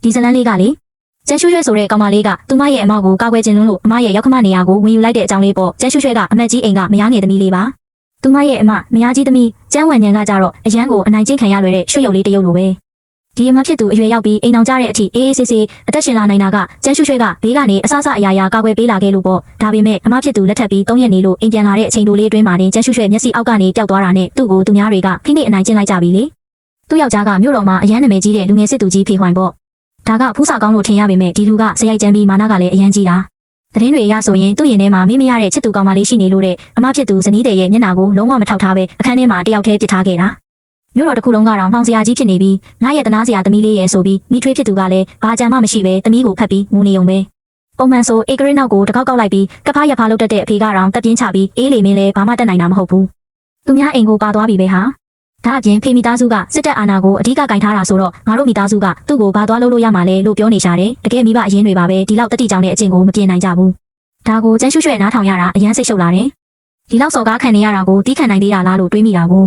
ဒီဇလန်လေးကလေကျန်းရွှဲရွှဲဆိုတဲ့ကောင်မလေးကသူမရဲ့အမကိုကာကွယ်ခြင်းလို့အမရဲ့ရောက်ခမနေရာကိုဝင်ယူလိုက်တဲ့အကြောင်းလေးပေါ့ကျန်းရွှဲရွှဲကအမတ်ကြီးအိမ်ကမယားငယ်သမီးလေးပါသူမရဲ့အမမယားကြီးသမီးကျန်းဝံညံကကြတော့အရန်ကိုအနိုင်ကျင့်ခံရလွယ်တဲ့ရွှေရုပ်လေးတစ်ရုပ်လိုပဲဒီအမဖြစ်သူအရွယ်ရောက်ပြီးအိမ်အောင်ကြတဲ့အထိအေးအေးဆေးဆေးအသက်ရှင်လာနိုင်တာကကျန်းရွှဲရွှဲကဘေးကနေအဆအဆအရာရာကာကွယ်ပေးလာခဲ့လို့ပေါ့ဒါပေမဲ့အမဖြစ်သူလက်ထပ်ပြီး3ရက်နေလို့အိမ်ပြန်လာတဲ့အချိန်တိုလေးအတွင်းမှာတင်ကျန်းရွှဲရွှဲမျက်စိအောက်ကနေပျောက်သွားတာနဲ့သူ့ကိုသူများတွေကဖိနှိပ်အနိုင်ကျင့်လိုက်ကြပြီလေသူ့ယောက်ျားကမြို့တော်မှာအရန်နာမည်ကြီးတဲ့လူငယ်စစ်သူကြီးဖေခွိုင်ပေါ့ဒါကဖူးစာကောင်းလို့ထင်ရပေမဲ့ဒီလူကစရိုက်ကြမ်းပြီးမာနကလည်းအရန်ကြီးတာသတင်းတွေအရဆိုရင်သူ့ရင်ထဲမှာမိမရတဲ့ချစ်သူကောင်မလေးရှိနေလို့တဲ့အမဖြစ်သူဇနီးတဲ့ရဲ့မျက်နှာကိုလုံးဝမထောက်ထားပဲအခန်းထဲမှာတယောက်တည်းပစ်ထားခဲ့တာမြို့တော်တစ်ခုလုံးကတော့မှောင်စရာကြီးဖြစ်နေပြီးငါရဲ့တနာစရာသမီးလေးရဲ့ဆိုပြီးမိထွေးဖြစ်သူကလည်းဘာကြမ်းမှမရှိပဲသမီးကိုဖတ်ပြီးငိုနေုံပဲပုံမှန်ဆိုအေဂရစ်နောက်ကိုတကောက်ကောက်လိုက်ပြီးကဖားရဖားလုပ်တတ်တဲ့အဖေကတော့တက်ပြင်းချပြီးအေးလေမင်းလည်းဘာမှတက်နိုင်တာမဟုတ်ဘူးသူများအိမ်ကိုပါသွားပြီပဲဟာဒါအပြင်ဖေမိသားစုကစစ်တပ်အာဏာကိုအဓိကကင်ထားတာဆိုတော့ငါတို့မိသားစုကသူ့ကိုဘာသွားလို့ရမှာလဲလို့ပြောနေကြတယ်တကယ်မိဘအရင်တွေပါပဲဒီလောက်တတိကြောင်တဲ့အကျင့်ကိုမပြင်နိုင်ကြဘူးဒါကိုကျန်းရွှဲရွှဲနားထောင်ရတာအရန်စိတ်ရှုပ်လာတယ်ဒီလောက်စော်ကားခံနေရတာကိုတီးခံနိုင်သေးတာလားလို့တွေးမိတာကို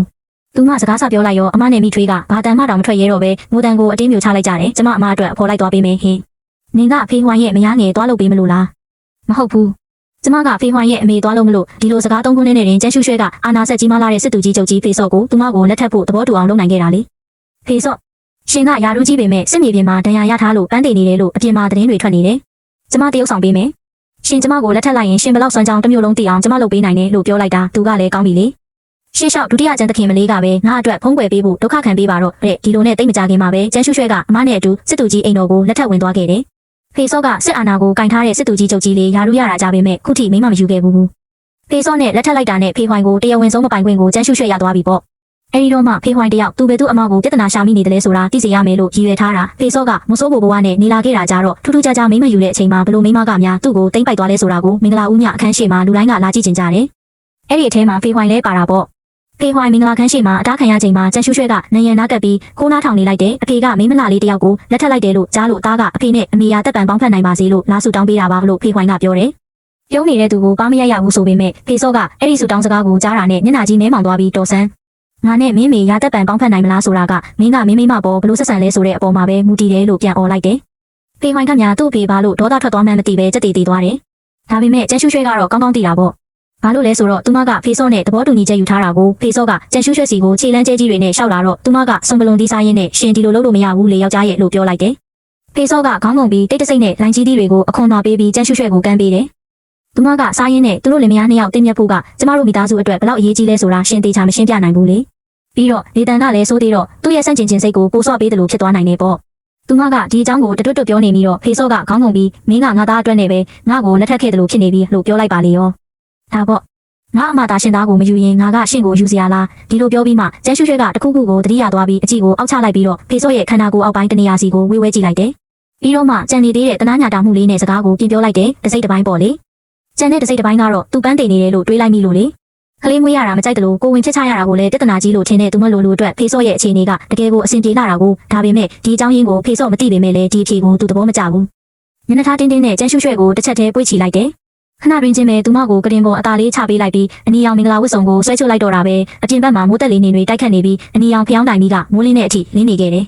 သူမစကားစပြောလိုက်ရောအမနဲ့မိထွေးကဘာတန်မှတောင်မထွက်ရဲတော့ပဲငိုတန်ကိုအတင်းမျိုးချလိုက်ကြတယ်ကျမအမအတွက်အဖော်လိုက်သွားပေးမယ်ဟင်နင်ကအဖေဝိုင်းရဲ့မယားငယ်သွားလို့ပေးမလို့လားမဟုတ်ဘူးကျမကဖေဝိုင်းရဲ့အမေသွားလို့မလို့ဒီလိုစကားသုံးခုနဲ့တင်ကျန်းရွှဲရွှဲကအာနာဆက်ကြီးမလာတဲ့စစ်သူကြီးချုပ်ကြီးဖေစော့ကိုသူမကိုလက်ထပ်ဖို့သဘောတူအောင်လုပ်နိုင်ခဲ့တာလေဖေစော့ရှင်ကယာရုကြီးပေမဲ့စစ်မြေပြင်မှာဒဏ်ရာရထားလို့ပန်းတည်နေတယ်လို့အပြင်မှာသတင်းတွေထွက်နေတယ်ကျမတရုပ်ဆောင်ပေးမယ်ရှင်ကျမကိုလက်ထပ်လိုက်ရင်ရှင်ဘလောက်စွမ်းကြောင်းတစ်မျိုးလုံးသိအောင်ကျမလုပ်ပေးနိုင်တယ်လို့ပြောလိုက်တာသူကလည်းကောင်းပြီလေရှေ့လျှောက်ဒုတိယကျန်းသခင်မလေးကပဲငါအတွက်ဖုံးကွယ်ပေးဖို့ဒုက္ခခံပေးပါတော့တဲ့ဒီလိုနဲ့တိတ်မကြခင်မှာပဲကျန်းရွှဲရွှဲကအမနဲ့အတူစစ်သူကြီးအိမ်တော်ကိုလက်ထပ်ဝင်သွားခဲ့တယ်ဖေစော့ကစစ်အာဏာကိုကင်ထားတဲ့စစ်သူကြီးချုပ်ကြီးလေးယာရုရတာကြပေမဲ့ခုထိမိမမယူခဲ့ဘူးဖေစော့နဲ့လက်ထပ်လိုက်တာနဲ့ဖေခွိုင်ကိုတရားဝင်ဆုံးမပိုင်ခွင့်ကိုကျန်းရွှဲရွှဲရသွားပြီပေါ့အဲဒီတော့မှဖေခွိုင်တယောက်သူပဲသူ့အမကိုပြဿနာရှာမိနေတယ်လဲဆိုတာသိစေရမယ်လို့ရည်ရွယ်ထားတာဖေစော့ကမဆိုးဘိုးဘဝနဲ့နေလာခဲ့တာကြတော့ထူးထူးခြားခြားမိမယူတဲ့အချိန်မှာဘလို့မိမကများသူ့ကိုတိမ့်ပိုက်သွားလဲဆိုတာကိုမင်္ဂလာဦးညအခန်းရှိမှာလူတိုင်းကလာကြည့်ကြတယ်အဲ့ဒီအထဲမှာဖေခွိုင်လဲပါတာပေါ့ဖေခွိုင်မင်္ဂလာခန်းရှိမှာအတားခံရချိန်မှာကျန်းရွှဲရွှဲကနယံနားကပ်ပြီးခိုးနားထောင်နေလိုက်တယ်အဖေကမိမလာလေးတယောက်ကိုလက်ထပ်လိုက်တယ်လို့ကြားလို့သားကအဖေနဲ့အမေရတက်ပံပေါင်းဖက်နိုင်ပါစေလို့လာဆူတောင်းပေးတာပါလို့ဖေခွိုင်ကပြောတယ်ပြုံးနေတဲ့သူကိုပါမရရဘူးဆိုပေမဲ့ဖေစော့ကအဲ့ဒီဆူတောင်းစကားကိုကြားတာနဲ့မျက်နှာကြီးမဲမောင်သွားပြီးတော်ဆန်းငါနဲ့မင်းမေရတက်ပံပေါင်းဖက်နိုင်မလားဆိုတာကမင်းကမင်းမိမပေါ်ဘလို့ဆက်ဆံလဲဆိုတဲ့အပေါ်မှာပဲမူတည်တယ်လို့ပြန်អော်လိုက်တယ်ဖေခွိုင်ကများသူ့ဖေပါလို့ဒေါသထွက်သွားမှန်းမသိပဲကြက်တီသွားတယ်ဒါပေမဲ့ကျန်းရွှဲရွှဲကတော့ကောင်းကောင်းသိတာပေါ့ဘာလို့လဲဆိုတော့သူမကဖေစော့နဲ့သဘောတူညီချက်ယူထားတာကိုဖေစော့ကကျန်းရွှဲရွှဲစီကိုခြေလမ်းကျဲကြီးတွေနဲ့ရှောက်လာတော့သူမကစွန်ပလွန်ဒီဇိုင်းနဲ့ရှင်ဒီလိုလုပ်လို့မရဘူးလေယောက်ျားရဲ့လို့ပြောလိုက်တယ်ဖေစော့ကခေါင်းငုံပြီးတိတ်တဆိတ်နဲ့လိုင်းကြီးသီးတွေကိုအခွန်သွားပေးပြီးကျန်းရွှဲရွှဲကိုကမ်းပေးတယ်သူမကစားရင်းနဲ့သူတို့လင်မယားနှစ်ယောက်တင်းမြတ်ဖို့ကကျမတို့မိသားစုအတွက်ဘလောက်အရေးကြီးလဲဆိုတာရှင်သေးချာမရှင်းပြနိုင်ဘူးလေပြီးတော့လေတန်ကလည်းစိုးသေးတော့သူ့ရဲ့ဆန့်ကျင်ခြင်းစိတ်ကိုပိုဆော့ပေးတယ်လို့ဖြစ်သွားနိုင်နေပေါ့သူမကဒီအကြောင်းကိုတွတ်ပြောနေပြီးတော့ဖေစော့ကခေါင်းငုံပြီးမင်းကငါသားအတွက်နဲ့ပဲငါ့ကိုလက်ထပ်ခဲ့တယ်လို့ဖြစ်နေပြီလို့ပြောလိုက်ပါလေရောဒါပေါ့ငါအမသားရှင်သားကိုမယူရင်ငါကရှင်ကိုယူစရာလားဒီလိုပြောပြီးမှကျန်းရွှဲရွှဲကတခုခုကိုတတိယသွားပြီးအကြည့်ကိုအောက်ချလိုက်ပြီးတော့ဖေစော့ရဲ့ခန္ဓာကိုယ်အောက်ပိုင်းတနေရာစီကိုဝေးဝဲကြည့်လိုက်တယ်ပြီးတော့မှကြံနေသေးတဲ့တနာညာတာမှုလေးနဲ့စကားကိုပြင်ပြောလိုက်တယ်တစိမ့်တစ်ပိုင်းပေါ့လေကျန်တဲ့တစိမ့်တစ်ပိုင်းကတော့သူ့ပန်းတိန်နေတယ်လို့တွေးလိုက်မိလို့လေကလေးမွေးရတာမကြိုက်တယ်လို့ကိုဝင်ဖြစ်ချရတာကိုလည်းပြဿနာကြီးလို့ထင်တဲ့သူမလိုလိုအတွက်ဖေစော့ရဲ့အခြေအနေကတကယ်ကိုအဆင်ပြေလာတာကိုဒါပေမဲ့ဒီအကြောင်းရင်းကိုဖေစော့မသိပေမဲ့လည်းဒီအဖြေကိုသူသဘောမကျဘူးညနေသားတင်းတင်းနဲ့ကျန်းရွှဲရွှဲကိုတစ်ချက်တည်းပွေ့ချီလိုက်တယ်ခဏတွင်ချင်းပဲသူမကိုကတင်ပေါ်အသားလေးချပေးလိုက်ပြီးအနီရောင်မင်္ဂလာဝတ်စုံကိုဆွဲချုပ်လိုက်တော့တာပဲအပြင်ဘက်မှာမိုးတက်လေးနေတွေတိုက်ခတ်နေပြီးအနီရောင်ဖျောင်းတိုင်ကြီးကမိုးလင်းတဲ့အထိလင်းနေခဲ့တယ်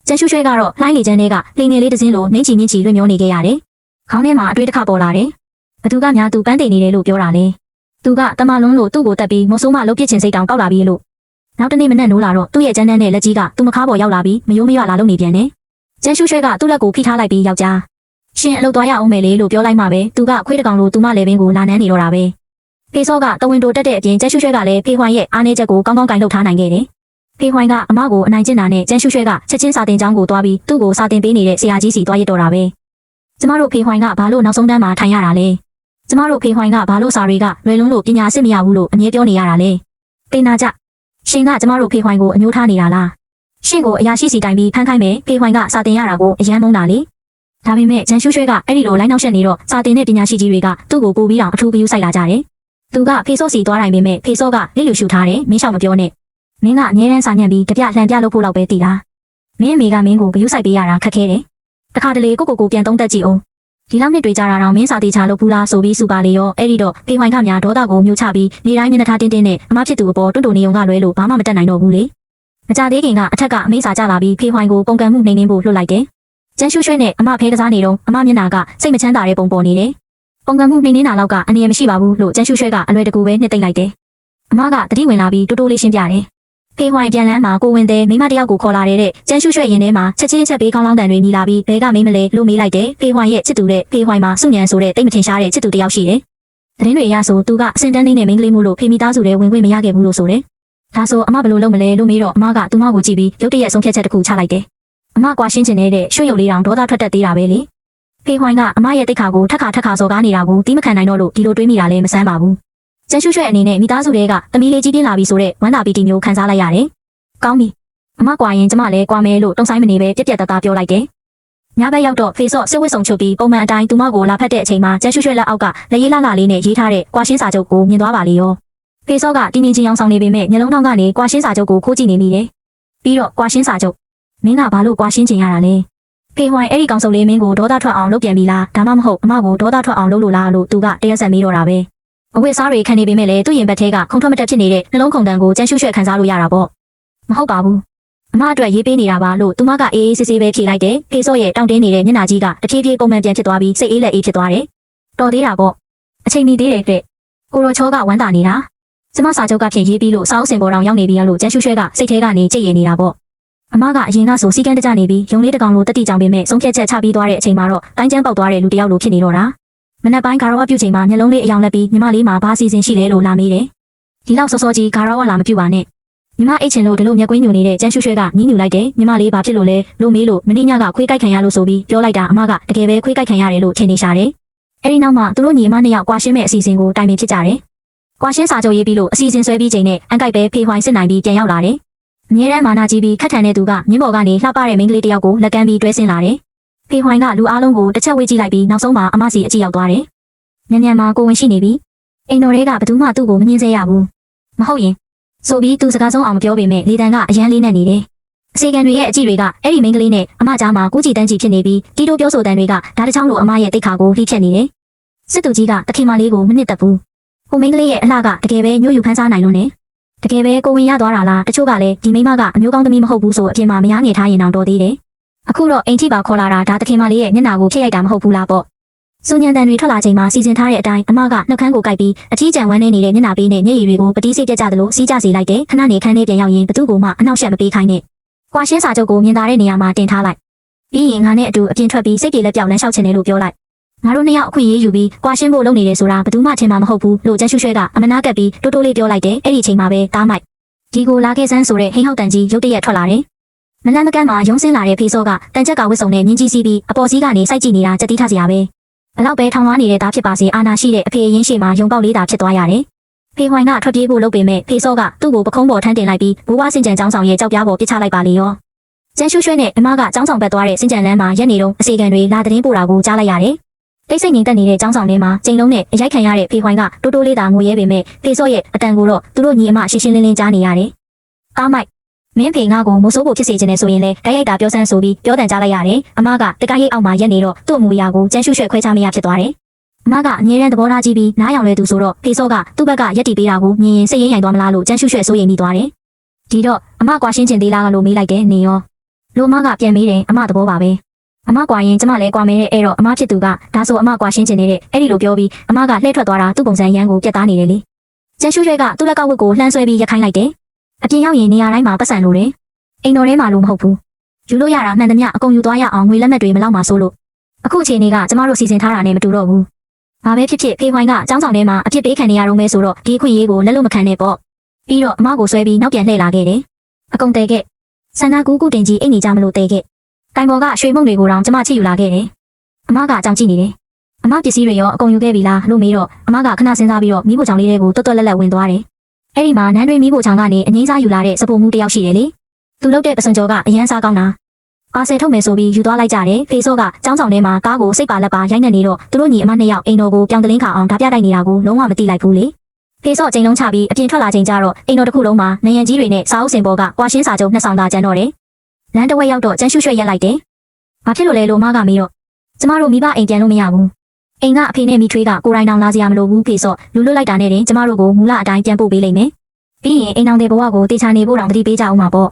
ကျန်းရွှဲရွှဲကတော့လှိုင်းလေချမ်းတွေကလှိန်ငယ်လေးတစ်စင်းလိုနှင်းချီမြင့်ချီလွင့်မျောနေခဲ့ရတယ်ခေါင်းထဲမှာအတွေးတစ်ခါပေါ်လာတယ်ဘသူကများသူပန်းတိန်နေတယ်လို့ပြောတာလေသူကတမလုံးလို့သူ့ကိုတက်ပြီးမဆိုးမလုတ်ပစ်ချင်စိတ်တောင်ကောက်လာပြီးလို့နောက်တနေ့မနက်နိုးလာတော့သူ့ရဲ့ကျန်းတန်းနဲ့လက်ကြီးကသူ့မခါပေါ်ရောက်လာပြီးမယိုးမရွလာလို့နေပြန်တယ်ကျန်းရွှဲရွှဲကသူ့လက်ကိုဖိထားလိုက်ပြီးယောက်ျားရှင်အလုပ်သွားရအောင်မယ်လေလို့ပြောလိုက်မှပဲသူကခွေးတကောင်လိုသူမလည်းပင်ကိုလာနန်းနေတော့တာပဲဖေစောကတဝင်းတိုတက်တဲ့အပြင်ကျန်းရွှဲရွှဲကလည်းဖေခွိုင်ရဲ့အားနည်းချက်ကိုကောင်းကောင်းကင်လှုပ်ထားနိုင်ခဲ့တယ်ဖေခွိုင်ကအမကိုအနိုင်ကျင့်တာနဲ့ကျန်းရွှဲရွှဲကချက်ချင်းစာတင်ကျောင်းကိုသွားပြီးသူ့ကိုစာတင်ပေးနေတဲ့ဆရာကြီးစီသွားရတော့တာပဲကျမတို့ဖေခွိုင်ကဘာလို့နောက်ဆုံးတန်းမှာထိုင်ရတာလဲကျမတို့ဖေခွိုင်ကဘာလို့စာတွေကလွယ်လုံးလို့ပညာစစ်မရဘူးလို့အမြဲပြောနေရတာလဲတင်နာကြရှင်ကကျမတို့ဖေခွိုင်ကိုအညှိုးထားနေတာလားရှင်ကိုအရာရှိစီတိုင်ပြီးဖမ်းခိုင်းမယ်ဖေခွိုင်ကစာတင်ရတာကိုအယမ်းမုန်းတာလေဒါပေမဲ့ကျန်းရွှဲရွှဲကအဲ့ဒီလိုလိုင်းနောက်ရှက်နေတော့စာတင်တဲ့ပညာရှိကြီးတွေကသူ့ကိုပို့ပြီးတော့အထူးဂရုစိုက်လာကြတယ်သူကဖေစော့စီသွားတိုင်းပေမဲ့ဖေစော့ကလစ်လူရှူထားတယ်မင်းရှောက်မပြောနဲ့မင်းကအငြင်းတန်းစာညံ့ပြီးတပြလှန်ပြလို့ဖို့လောက်ပဲတည်လားမင်းအမေကမင်းကိုဂရုစိုက်ပေးရတာခက်ခဲတယ်တခါတလေကိုပြန်သုံးသက်ကြည့်အောင်ဒီလောက်နှစ်တွေ့ကြတာတော့မင်းစာတေချာလို့ဘူးလားဆိုပြီးစုပါလေရောအဲ့ဒီတော့ဖေခွိုင်ကများဒေါသကိုမျိုးချပြီးနေတိုင်းမျက်နှာထားတင်းတင်းနဲ့အမဖြစ်သူအပေါ်တွန့်နေုံကလွဲလို့ဘာမှမတတ်နိုင်တော့ဘူးလေမကြသေးခင်ကအထက်ကအမေစာကြလာပြီးဖေခွိုင်ကိုပုံကံမှုနှိမ်နှင်းဖို့လွှတ်လိုက်တယ် ကျန်းရွှေရွှေနဲ့အမဖဲကစားနေတော့အမမျက်နှာကစိတ်မချမ်းသာတဲ့ပုံပေါ်နေတယ်။ပုံကံမှုနှိမ့်နေတာလောက်ကအနေရမရှိပါဘူးလို့ကျန်းရွှေရွှေကအလွယ်တကူပဲနှစ်သိမ့်လိုက်တယ်။အမကတတိဝင်လာပြီးတိုးတိုးလေးရှင်းပြတယ်။ဖေးဝိုင်ပြန်လန်းမှာကိုဝင်တဲ့မိမတယောက်ကိုခေါ်လာတဲ့ကျန်းရွှေရွှေရင်ထဲမှာချက်ချင်းချက်ပေးကောင်းလောင်းတန်တွေမြည်လာပြီးဘဲကမင်းမလဲလို့မေးလိုက်တယ်။ဖေးဝိုင်ရဲ့ချစ်သူတဲ့ဖေးဝိုင်မှာစုညံဆိုတဲ့တိတ်မထင်ရှားတဲ့ချစ်သူတယောက်ရှိတယ်။သတင်းတွေအရဆိုသူကအစင်တန်းလေးနဲ့မိန်းကလေးမို့လို့ဖေမိသားစုတွေဝင်ခွင့်မရခဲ့ဘူးလို့ဆိုတယ်။ဒါဆိုအမဘယ်လိုလုပ်မလဲလို့မေးတော့အမကသူမကိုကြည့်ပြီးရုတ်တရက်ဆုံးဖြတ်ချက်တစ်ခုချလိုက်တယ်။အမကွာရှင်းချင်တဲ့ရွှေရုပ်လေးတောင်ဒေါသထွက်တတ်သေးတာပဲလေ။ဖေးဝိုင်ကအမရဲ့တိတ်ခါကိုထက်ခါစော်ကားနေတာကိုတီးမခံနိုင်တော့လို့ဒီလိုတွေးမိတာလည်းမဆန်းပါဘူး။ကျန်းရွှေရွှေအနေနဲ့မိသားစုတွေကသမီးလေးကြီးပြင်းလာပြီဆိုတဲ့ဝမ်းသာပီတိမျိုးခံစားလိုက်ရတယ်။ကောင်းပြီ။အမကွာရင်ကျမလည်းကွာမယ်လို့တုံဆိုင်မနေပဲပြက်ပြက်တသားပြောလိုက်တယ်။ညဘက်ရောက်တော့ဖေဆော့စစ်ဝစ်ဆောင်ချုပ်ပြီးပုံမှန်အတိုင်းသူမကိုလာဖက်တဲ့အချိန်မှာကျန်းရွှေရွှေလက်အောက်ကလက်ရေးလာလေးနဲ့ရေးထားတဲ့ကွာရှင်းစာချုပ်ကိုမြင်သွားပါလေရော။ဖေဆော့ကတင်းတင်းချင်းအောင်ဆောင်နေပေမဲ့မျက်လုံးထောင်းကနေကွာရှင်းစာချုပ်ကိုခိုးကြည့်နေမိတယ်။ပြီးတော့ကွာရှင်းစာချုပ်မင်းကဘာလို့ကွာရှင်းချင်ရတာလဲ။ဖေဝိုင်အဲ့ဒီကောင်စုံလေးမင်းကိုဒေါသထွက်အောင်လုပ်ပြန်ပြီလားဒါမှမဟုတ်အမကိုဒေါသထွက်အောင်လုပ်လို့လားလို့သူကတရက်ဆက်မေးတော့တာပဲ။အဝတ်စားတွေခံနေပေမဲ့လည်းသူ့ရင်ဘက်ထဲကခုံထွက်မတက်ဖြစ်နေတဲ့နှလုံးခုန်တန်ကိုကျန်းရွှေရွှေခံစားလို့ရတာပေါ့။မဟုတ်ပါဘူး။အမအတွက်ရေးပေးနေတာပါလို့သူမကအေးအေးဆေးဆေးပဲဖြေလိုက်တယ်။ဖေဆော့ရဲ့တောင်းတင်းနေတဲ့မျက်နှာကြီးကတဖြည်းဖြည်းပုံမှန်ပြန်ဖြစ်သွားပြီးစိတ်အေးလက်အေးဖြစ်သွားတယ်။တော်သေးတာပေါ့။အချိန်မီသေးတယ်တဲ့။ကိုရောချောကဝမ်းသာနေတာ။ကျမစာချုပ်ကဖြစ်ရေးပြီးလို့စာအုပ်စင်ပေါ်တောင်ရောက်နေပြီလို့ကျန်းရွှေရွှေကစိတ်ထဲကနေကြိတ်ရနေတာပေါ့။အမကအရင်ကဆိုစီကန်းတကြနေပြီးရုံလေးတကောင်လိုတက်တီကြောင်ပေမဲ့ဆုံးဖြတ်ချက်ချပြီးသွားတဲ့အချိန်မှာတော့တိုင်းကျန်းပေါက်သွားတဲ့လူတယောက်လိုဖြစ်နေတော့တာမနက်ပိုင်းဂါရောဝပြုတ်ချိန်မှာမျက်လုံးလေးအယောင်လက်ပြီးညီမလေးမှာဘာစီစဉ်ရှိလဲလို့လာမေးတယ်ဒီလောက်စောစောကြီးဂါရောဝလာမပြုတ်ပါနဲ့ညီမအိတ်ချင်လို့ဒီလိုမျက်ကွင်းညိုနေတဲ့ကျန်းရွှေရွှေကညင်းညူလိုက်တယ်ညီမလေးဘာဖြစ်လို့လဲလို့မေးလို့မင်းညကခွေးကြိုက်ခံရလို့ဆိုပြီးပြောလိုက်တာအမကတကယ်ပဲခွေးကြိုက်ခံရတယ်လို့ထင်နေရှာတယ်အဲဒီနောက်မှာသူတို့ညီမနှစ်ယောက်ကွာရှင်းမဲ့အစီအစဉ်ကိုတိုင်ပင်ဖြစ်ကြတယ်ကွာရှင်းစာချုပ်ရေးပြီးလို့အစီအစဉ်ဆွဲပြီးချိန်နဲ့အန်ကိုက်ပဲဖေးဝိုင်းစစ်နိုင်ပြီးပြန်ရောက်လာတယ်အမြဲတမ်းမာနာကြီးပြီးခက်ထန်တဲ့သူကမြင်းပေါ်ကနေလှပတဲ့မိန်းကလေးတယောက်ကိုလက်ကမ်းပြီးတွဲဆင်းလာတယ်။ဖေးဝိုင်းကလူအားလုံးကိုတစ်ချက်ဝေးကြည့်လိုက်ပြီးနောက်ဆုံးမှာအမစီအကြည့်ရောက်သွားတယ်။ညံမှာကိုဝင်ရှိနေပြီ။အိမ်တော်တွေကဘယ်သူမှသူ့ကိုမငင်းစေရဘူး။မဟုတ်ရင်ဆိုပြီးသူစကားဆုံးအောင်မပြောပေမဲ့လေတံကအရန်လေးနဲ့နေတယ်။အစီကံတွေရဲ့အကြည့်တွေကအဲ့ဒီမိန်းကလေးနဲ့အမကြားမှာကူးကြည့်တန်းကြည့်ဖြစ်နေပြီးတီတိုပြောဆိုတန်းတွေကဓာတ်တစ်ချောင်းလိုအမရဲ့တိတ်ခါကိုလှိဖြတ်နေတယ်။စစ်သူကြီးကတခင်မလေးကိုမနစ်သက်ဘူး။ဟိုမိန်းကလေးရဲ့အလှကတကယ်ပဲညှို့ယူဖန်ဆားနိုင်လို့နဲ့တကယ်ပဲကိုဝင်ရသွားတာလားတချို့ကလည်းဒီမိမကအမျိုးကောင်းသမီးမဟုတ်ဘူးဆိုအပြင်မှာမရငယ်ထားရင်တောင်တော်သေးတယ်အခုတော့အိမ်ထိပါခေါ်လာတာဒါတခင်မလေးရဲ့မျက်နှာကိုဖျက်ရိုက်တာမဟုတ်ဘူးလားပေါ့စူညံတန်တွေထွက်လာချိန်မှာစီစဉ်ထားတဲ့အတိုင်းအမကနှုတ်ခမ်းကိုကိုက်ပြီးအထီးကျန်ဝမ်းနေတဲ့မျက်နှာပေးနဲ့မျက်ရည်တွေကိုပတိစိတ်ပြတ်ကြသလိုစီးကြစေလိုက်တယ်ခဏနေခန်းလေးပြန်ရောက်ရင်ဘသူ့ကိုမှအနောက်ရှက်မပေးခိုင်းနဲ့ကွာရှင်းစာချုပ်ကိုမြင်သာတဲ့နေရာမှာတင်ထားလိုက်ပြီးရင်ငါနဲ့အတူအပြင်ထွက်ပြီးစိတ်တွေလက်ပြောက်လမ်းလျှောက်ချင်တယ်လို့ပြောလိုက်ငါတို့နှစ်ယောက်အခွင့်အရေးယူပြီးကွာရှင်းဖို့လုပ်နေတယ်ဆိုတာဘသူမှထင်မှာမဟုတ်ဘူးလို့ကျန်းရွှေရွှေကအမနာကပ်ပြီးတိုးတိုးလေးပြောလိုက်တယ်အဲ့ဒီအချိန်မှာပဲတားမိုက်ဒီကိုလာခဲ့စမ်းဆိုတဲ့ဟိန်းဟောက်တန်ကြီးရုတ်တရက်ထွက်လာတယ်။မလန်းမကန်းမှာရုံးစင်းလာတဲ့ဖေစောကတန်ချက်ကဝစ်စုံနဲ့မြင်းကြီးစီးပြီးအပေါ်စီးကနေစိုက်ကြည့်နေတာကြက်တီးထားစရာပဲ။ဘလောက်ပဲထောင်လွှားနေတဲ့သားဖြစ်ပါစေအာနာရှိတဲ့အဖေအရင်ရှိမှယုံပေါက်လေးသာဖြစ်သွားရတယ်။ဖေဝိုင်ကထွက်ပြေးဖို့လုပ်ပေမဲ့ဖေစောကသူ့ကိုပခုံးပေါ်ထမ်းတင်လိုက်ပြီးဘိုးဘွားစင်ကြံចောင်းဆောင်ရဲ့ကြောက်ပြားပေါ်ပစ်ချလိုက်ပါလေရော။ကျန်းရွှေရွှေနဲ့အမကចောင်းဆောင်ဘက်သွားတဲ့စင်ကြံလမ်းမှာရက်နေတော့အစီကံတွေလာသတင်းပို့တာကိုကြားလိုက်ရတယ်။တိတ်ဆိတ်ငြိမ်သက်နေတဲ့ចောင်းဆောင်ထဲမှာကျိန်လုံးနဲ့အရိုက်ခံရတဲ့ဖေဝိုင်ကတိုးတိုးလေးသာငိုရဲပေမဲ့ဖေစောရဲ့အတန်ကိုတော့သူတို့ညီအမရှင်းရှင်းလင်းလင်းကြားနေရတယ်။ကားမိုက်မင်းဖေငါကိုမိုးဆိုးဖို့ဖြစ်စေချင်တယ်ဆိုရင်လေတိုက်ရိုက်တာပြောစမ်းဆိုပြီးပြောတန်ကြားလိုက်ရတယ်အမကတကရိတ်အောက်မှာရက်နေတော့သူ့အမူအရာကိုကျန်းရွှေရွှေခွဲခြားမရဖြစ်သွားတယ်အမကအငြင်းရန်သဘောထားကြီးပြီးနားယောင်လဲသူဆိုတော့ဖေစောကသူ့ဘက်ကရက်တီပေးတာကိုမြင်ရင်စိတ်ရင်းရိုင်သွားမလားလို့ကျန်းရွှေရွှေစိုးရိမ်မိသွားတယ်ဒီတော့အမကွာရှင်းချင်သေးလားလို့မေးလိုက်တယ်နေရောလိုမကပြန်မေးတယ်အမသဘောပါပဲအမကွာရင်ကျမလည်းကွာမဲတဲ့အဲ့တော့အမဖြစ်သူကဒါဆိုအမကွာရှင်းချင်နေတဲ့အဲ့ဒီလိုပြောပြီးအမကလှည့်ထွက်သွားတာသူ့ပုံစံရန်ကိုပြတ်သားနေတယ်လေကျန်းရွှေရွှေကသူ့လက်ကဝတ်ကိုလှမ်းဆွဲပြီးရက်ခိုင်းလိုက်တယ်အပြင်ရောက်ရင်နေရာတိုင်းမှာပတ်စံလိုတယ်အိမ်တော်ထဲမှာလို့မဟုတ်ဘူးယူလို့ရတာမှန်သမျှအကုန်ယူသွားရအောင်ငွေလက်မှတ်တွေမလောက်မှဆိုလို့အခုအချိန်လေးကကျမတို့စီစဉ်ထားတာနဲ့မတူတော့ဘူးဘာပဲဖြစ်ဖြစ်ဖေးဝိုင်းကအကြောင်းဆောင်ထဲမှာအဖြစ်ပေးခံနေရတော့မဲဆိုတော့ဒီအခွင့်အရေးကိုလက်လို့မခံနဲ့ပေါ့ပြီးတော့အမကိုဆွဲပြီးနောက်ပြန်လှည့်လာခဲ့တယ်အကုန်တဲခဲ့ဆန္ဒကူးကူတင်ကြီးအိတ်နေကြမလို့တဲခဲ့တိုင်ပေါ်ကရွှေမုံတွေကိုတောင်ကျမချစ်ယူလာခဲ့တယ်အမကအကြောင်းကြည့်နေတယ်အမပစ္စည်းတွေရောအကုန်ယူခဲ့ပြီလားလို့မေးတော့အမကခဏစဉ်းစားပြီးတော့မိဖို့ချောင်လေးတွေကိုတွတ်တွတ်လက်လက်ဝင်သွားတယ်အဲ့ဒီမှာနန်းတွင်မိဖို့ချောင်ကနေအငိမ့်စားယူလာတဲ့စပုံမှုတယောက်ရှိတယ်လေသူလုပ်တဲ့ပစွန်ကျော်ကအရန်စားကောင်းတာပါဆယ်ထုတ်မယ်ဆိုပြီးယူသွားလိုက်ကြတယ်ဖေစောကចောင်းဆောင်ထဲမှာကားကိုစိတ်ပါလက်ပါရိုက်နေနေတော့သူတို့ညီအမနှစ်ယောက်အိမ်တော်ကိုပြောင်းတလင်းခါအောင်ဓာပြတိုက်နေတာကိုလုံးဝမသိလိုက်ဘူးလေဖေစောချိန်လုံးချပြီးအပြင်ထွက်လာချိန်ကျတော့အိမ်တော်တစ်ခုလုံးမှာနယံကြီးတွေနဲ့စာအုပ်စင်ပေါ်ကကွာရှင်းစာချုပ်နှစ်ဆောင်သာကျန်တော့တယ်လမ်းတစ်ဝက်ရောက်တော့ကျန်းရွှေရွှဲရက်လိုက်တယ်ဘာဖြစ်လို့လဲလို့မကမေးတော့ကျမတို့မိဘအိမ်ပြန်လို့မရဘူးအိမ်ကအဖေနဲ့မိထွေးကကိုရိုင်းတောင်လာစရာမလိုဘူးဖေစောလူလွတ်လိုက်တာနဲ့တင်ကျမတို့ကိုမူလအတိုင်းပြန်ပို့ပေးလိမ့်မယ်ပြီးရင်အိမ်အောင်တဲ့ဘဝကိုတေချာနေဖို့တောင်တတိပေးကြအောင်ပါပေါ့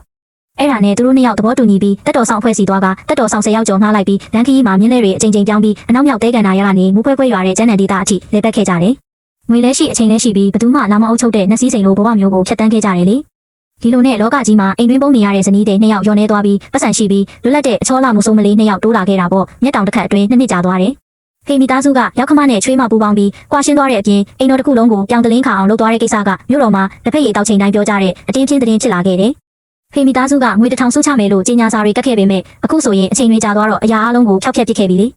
အဲ့ဒါနဲ့သူတို့နှစ်ယောက်သဘောတူညီပြီးတက်တော်ဆောင်အဖွဲ့စီသွားကတက်တော်ဆောင်10ယောက်ကျော်ငှားလိုက်ပြီးလမ်းခရီးမှာမြင်းလဲတွေအချိန်ချင်းပြောင်းပြီးအနောက်မြောက်တဲကန်နာရကနေမူဖွဲဖွဲရွာတဲ့ကျန်းနယ်ဒေသအထိလေပတ်ခဲ့ကြတယ်။ငွေလဲရှိအချိန်လဲရှိပြီးဘသူမှလာမအုပ်ချုပ်တဲ့နှက်စည်းစိန်လိုဘဝမျိုးကိုဖျက်ဆီးခဲ့ကြတယ်လေ။ဒီလိုနဲ့လောကကြီးမှာအိမ်တွင်းပုံနေရတဲ့ဇနီးတဲ့နှစ်ယောက်ရောနေသွားပြီးပတ်စံရှိပြီးလွတ်လပ်တဲ့အချောလာမှုဆုံးမလေးနှစ်ယောက်တိုးလာခဲ့တာပေါ့။မျက်တောင်တစ်ခတ်အတွင်းနှစ်နှစ်ကြာသွားတယ်။ဖေမီသားစုကရောက်ခမနဲ့ချွေးမပူပေါင်းပြီးကွာရှင်းသွားတဲ့အပြင်အိမ်တော်တစ်ခုလုံးကိုပြောင်းတလင်းခါအောင်လုပ်သွားတဲ့ကိစ္စကမြို့တော်မှာတစ်ဖက်ရည်တောက်ချိန်တိုင်းပြောကြတဲ့အတင်းချင်းသတင်းဖြစ်လာခဲ့တယ်။ဖေမီသားစုကငွေ1000စုချမယ်လို့ကြေညာစာတွေကတ်ခဲ့ပေမဲ့အခုဆိုရင်အချိန်တွေကြာသွားတော့အရာအလုံးကိုဖျောက်ဖျက်ပစ်ခဲ့ပြီလေ။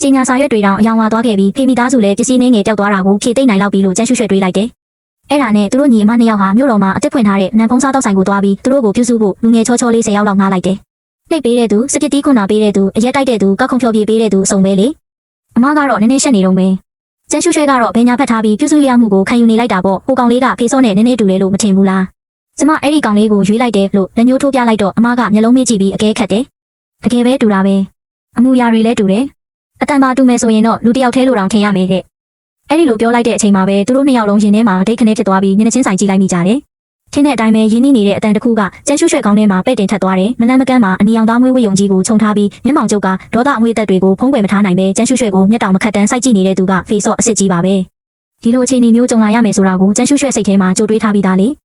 ကြေညာစာရွက်တွေတောင်အယောင်ဝါသွားခဲ့ပြီးဖေမီသားစုလည်းပစ္စည်းနှင်းငယ်ပျောက်သွားတာကိုဖြေသိမ့်နိုင်လောက်ပြီလို့ကျန်းရွှွှဲတွေးလိုက်တယ်။အဲ့ဒါနဲ့သူတို့ညီအမနှစ်ယောက်ဟာမြို့တော်မှာအစ်ဖွင့်ထားတဲ့နန်ဖုံးစားတောက်ဆိုင်ကိုသွားပြီးသူတို့ကိုပြုစုဖို့လူငယ်ချောချောလေး10ယောက်လောက်ငှားလိုက်တယ်။နှိပ်ပေးတဲ့သူစပစ်တီးခွန်နာပေးတဲ့သူအရက်တိုက်တဲ့သူကောက်ခုံဖြောပြေးပေးတဲ့သူအစုံပဲလေ။အမကတော့နည်းနည်းရှက်နေတော့မယ်။ကျန်းရွှှဲကတော့ဘယ်ညာဖက်ထားပြီးပြုစုရမှုကိုခံယူနေလိုက်တာပေါ့။ဟိုကောင်လေးကဖေစောနဲ့နည်းနည်းတူတယ်လို့မထင်ဘူးလား။ကျမအဲ့ဒီကောင်လေးကိုရွေးလိုက်တယ်လို့လက်ညှိုးထိုးပြလိုက်တော့အမကမျက်လုံးမေးကြည့်ပြီးအကဲခတ်တယ်။တကယ်ပဲတူတာပဲ။အမှုရာတွေလည်းတူတယ်။အတန်ပါတူမယ်ဆိုရင်တော့လူတစ်ယောက်တည်းလိုတောင်ထင်ရမယ်တဲ့။အဲ့ဒီလိုပြောလိုက်တဲ့အချိန်မှာပဲသူတို့နှစ်ယောက်လုံးရင်ထဲမှာဒိတ်ခနဲဖြစ်သွားပြီးမျက်နှာချင်းဆိုင်ကြည့်လိုက်မိကြတယ်။ထင်းတဲ့အတိုင်းပဲရင်းနှီးနေတဲ့အတန်တစ်ခုကကျန်းရွှှဲခေါင်းထဲမှာပဲ့တင်ထက်သွားတယ်။မလန်းမကန်းမှာအနီအောင်သားမွေးဝယုံကြီးကိုခြုံထားပြီးမျက်မှောင်ကျုပ်ကဒေါသအငွေ့သက်တွေကိုဖုံးကွယ်မထားနိုင်ပဲကျန်းရွှှဲကိုမျက်တောင်မခတ်တန်းစိုက်ကြည့်နေတဲ့သူကဖေဆော့အစ်စ်ကြီးပါပဲ။ဒီလိုအခြေအနေမျိုးကြုံလာရမယ်ဆိုတာကိုကျန်းရွှှဲစိတ်ထဲမှာကြိုတွေးထားပြီးသားလေ။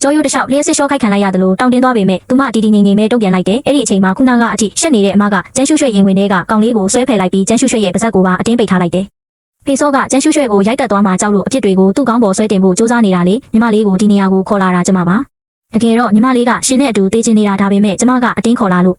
ကျော်ရိုးတစ်လျှောက်လျှက်စစ်ရှော့ခိုက်ခံလိုက်ရတယ်လို့တောင်းတင်းသွားပေမဲ့သူမတီတီငိမ့်ငိမ့်ပဲတုတ်ပြန်လိုက်တယ်။အဲ့ဒီအချိန်မှာခုနကအထိရှက်နေတဲ့အမကကျန်းရွှှဲရင်ဝင်တွေကကောင်လေးကိုဆွဲဖယ်လိုက်ပြီးကျန်းရွှှဲရဲ့ပါးစပ်ကိုပါအတင်းပိတ်ထားလိုက်တယ်။ဖေဆော့ကကျန်းရွှှဲကိုရိုက်တက်သွားမှကြောက်လို့အဖြစ်တွေကိုသူ့ကောင်းပေါ်ဆွဲတင်ဖို့စူးစမ်းနေတာလေညီမလေးကိုဒီနေရာကိုခေါ်လာတာကျမပါ။တကယ်တော့ညီမလေးကရှင်နဲ့အတူတေးချင်နေတာဒါပေမဲ့ကျမကအတင်းခေါ်လာလိ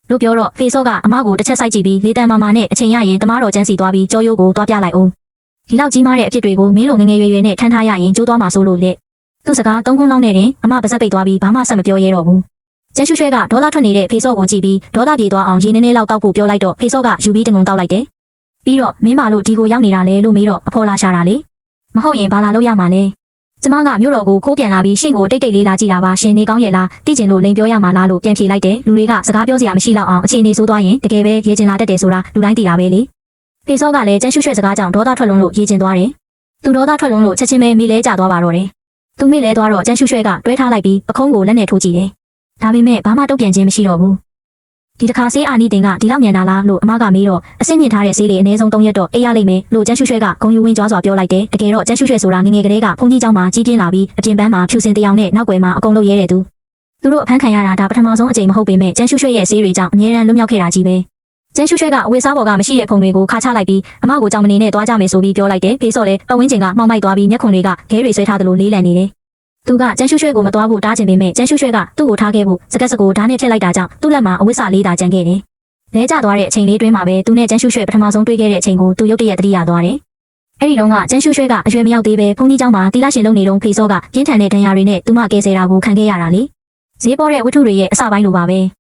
ု့ပြောတော့ဖေဆော့ကအမကိုတစ်ချက်စိုက်ကြည့်ပြီးလေတံမာမာနဲ့အချိန်ရရင်တမားတော်ကျန်းစီသွားပြီးကြောရိုးကိုတွားပြလိုက်အောင်။ဒီလောက်ကြီးမားတဲ့အဖြစ်တွေကိုမင်းလိုငငယ်ရွယ်ရွယ်နဲ့ထမ်းထားရရင်ကျိုးသွားမှာစိုးလို့လေ။သူ့စကား3ခုလောက်နဲ့တင်အမပါစပ်ပိတ်သွားပြီးဘာမှဆက်မပြောရဲတော့ဘူး။ကျန်းရွှဲကဒေါသထွက်နေတဲ့ဖေဆော့ကိုကြည့်ပြီးဒေါသပြေသွားအောင်ရေနည်းနည်းလောက်တောက်ဖို့ပြောလိုက်တော့ဖေဆော့ကယူပြီးတငုံတောက်လိုက်တယ်။ပြီးတော့မင်းမလို့ဒီကိုရောက်နေတာလေလို့မေးတော့အဖော်လာရှာတာလေ။မဟုတ်ရင်ဘာလာလို့ရမှာလဲ။ကျမကမြို့တော်ကိုခိုးပြန်လာပြီးရှင့်ကိုတိတ်တိတ်လေးလာကြည့်တာပါရှင်နေကောင်းရဲ့လားသိကျင်လို့လိန်ပြောရမှာလားလို့ပြန်ဖြေလိုက်တယ်။လူတွေကစကားပြောစရာမရှိတော့အောင်အခြေအနေဆိုးသွားရင်တကယ်ပဲရေကျင်လာတတ်တယ်ဆိုတာလူတိုင်းသိတာပဲလေ။ဖေဆော့ကလည်းကျန်းရွှဲစကားကြောင့်ဒေါသထွက်လုံးလို့ရေကျင်သွားတယ်။သူဒေါသထွက်လုံးလို့ချက်ချင်းပဲမိလဲကျသွားပါတော့တယ်။သူမိလဲသွားတော့ကျန်းရွှဲကတွဲထားလိုက်ပြီးပခုံးကိုလက်နဲ့ထိုးကြည့်တယ်။ဒါပေမဲ့ဘာမှတုံ့ပြန်ခြင်းမရှိတော့ဘူး။ဒီတစ်ခါဆေးအာနီတင်ကဒီလောက်မြန်တာလားလို့အမကမေးတော့အဆင့်မြင့်ထားတဲ့ဆေးလေးအနည်းဆုံး3ရက်တော့အေးရလိမ့်မယ်လို့ကျန်းရွှဲကဂုံယူဝင်းကြွားစွာပြောလိုက်တယ်။တကယ်တော့ကျန်းရွှဲဆိုတာငငယ်ကလေးကဘုန်းကြီးကျောင်းမှာကြီးပြင်းလာပြီးအပြင်ပန်းမှာဖြူစင်တယောင်နဲ့နောက်ွယ်မှာအကုန်လုံးရဲတဲ့သူ။သူတို့အဖမ်းခံရတာဒါပထမဆုံးအကြိမ်မဟုတ်ပေမဲ့ကျန်းရွှဲရဲ့ဆေးတွေကြောင့်အမြဲတမ်းလွတ်မြောက်ခဲ့တာကြီးပဲ။ကျန်းရွှဲကအဝေးစားပေါ်ကမရှိတဲ့ဖုံတွေကိုခါချလိုက်ပြီးအမကိုကြောင်မနေနဲ့တွားကြမယ်ဆိုပြီးပြောလိုက်တယ်။ဖေးစော့လည်းပတ်ဝန်းကျင်ကမှောက်မိုက်သွားပြီးမျက်ခွန်တွေကခဲတွေဆွဲထားသလိုလေးလံနေတယ်။သူကကျန်းရွှဲကိုမတွားဖို့တားချင်ပေမဲ့ကျန်းရွှဲကသူ့ကိုထားခဲ့ဖို့စကက်စကိုဓာတ်နဲ့ထည့်လိုက်တာကြောင့်သူ့လက်မှာအဝိစာလေးသာကျန်ခဲ့တယ်။လဲကျသွားတဲ့အချိန်လေးတွင်းမှာပဲသူနဲ့ကျန်းရွှဲပထမဆုံးတွေ့ခဲ့တဲ့အချိန်ကိုသူရုတ်တရက်သတိရသွားတယ်။အဲဒီတုန်းကကျန်းရွှဲကအရွယ်မရောက်သေးပဲဘုန်းကြီးကျောင်းမှာတီလာရှင်လုံနေတုန်းဖေစောကပြင်းထန်တဲ့ဒဏ်ရာတွေနဲ့သူမကယ်ဆယ်တာကိုခံခဲ့ရတာလေ။ဈေးပေါ်တဲ့ဝတ္ထုတွေရဲ့အစပိုင်းလိုပါပဲ။